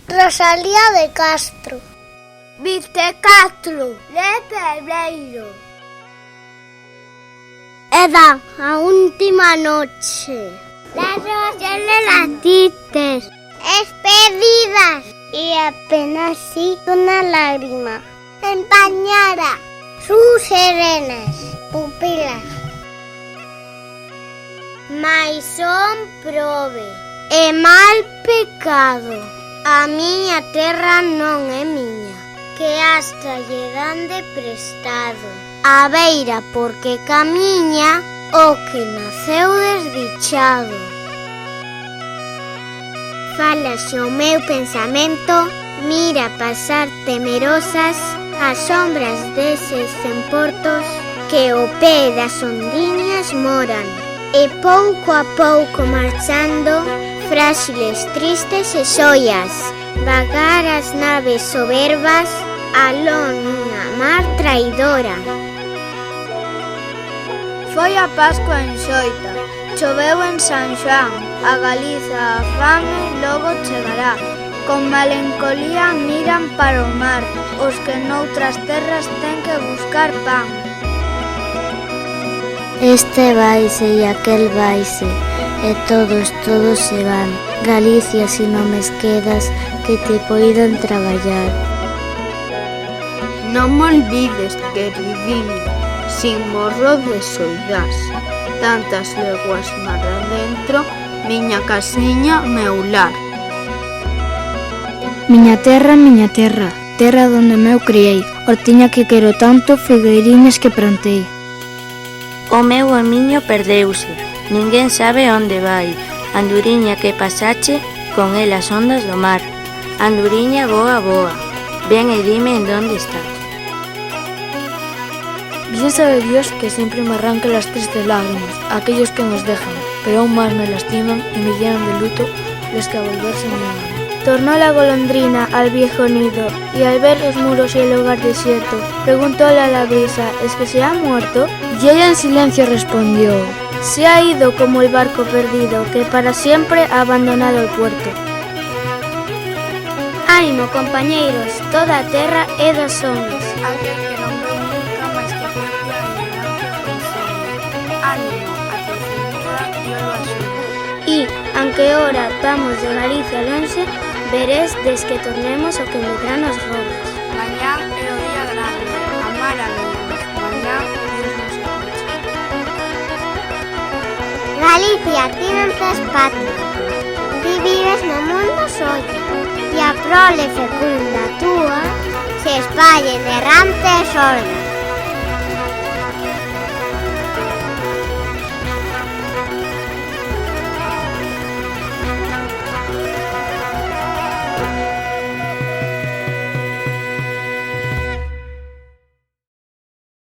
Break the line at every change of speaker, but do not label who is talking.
Rosalía de Castro. Vistecastro de Pedreiro. Era a última noche. Las rosas de las tites, despedidas. Y apenas sí una lágrima empañara sus serenas pupilas. Mais son prove e mal pecado. A miña terra non é miña, que hasta lle dan de prestado. A beira porque camiña o que naceu desdichado. Fálase o meu pensamento, mira pasar temerosas as sombras deses emportos que ao pé das ondiñas moran. E pouco a pouco marchando, fráxiles, tristes e xoias, vagar as naves soberbas aló nunha mar traidora.
Foi a Pascua en Xoita, choveu en San Xoán, a Galiza a fame logo chegará. Con melancolía miran para o mar, os que noutras terras ten que buscar pan.
Este vaise e aquel vaise, e todos se van. Galicia, si non me quedas, que te poidan traballar.
Non me olvides, queridín, sin morro de soidás. Tantas leguas mar adentro, miña casiña, meu lar.
Miña terra, terra donde meu criei, hortiña que quero tanto, figueiriñas que plantei.
O meu amiño perdeuse, ninguén sabe onde vai. Anduriña que pasache, con el as ondas do mar. Anduriña boa, boa, ven e dime en donde estás.
Bien sabe Dios que siempre me arranca las tristes lágrimas, aquellos que nos dejan, pero aún más me lastiman y me llenan de luto los que a volverse niegan. Tornó la golondrina al viejo nido y al ver los muros y el hogar desierto, preguntóle a la brisa, ¿es que se ha muerto? Y ella en silencio respondió, se ha ido como el barco perdido que para siempre ha abandonado el puerto.
Ánimo, compañeiros, toda a terra é dos homes.
Aquel que non veu nunca máis que propia ignorancia consome. Ánimo, a que finura Dios lo axude.
E, aunque ora vamos de Galicia lonxe, veres des que tornemos o que medrán os robos.
Mañán é o día grande, amar amigos, mañán Dios nos escucha.
Galicia, ti non tes patria, ti vives no mundo soio, e a prole fecunda túa se espalle errante e sorda.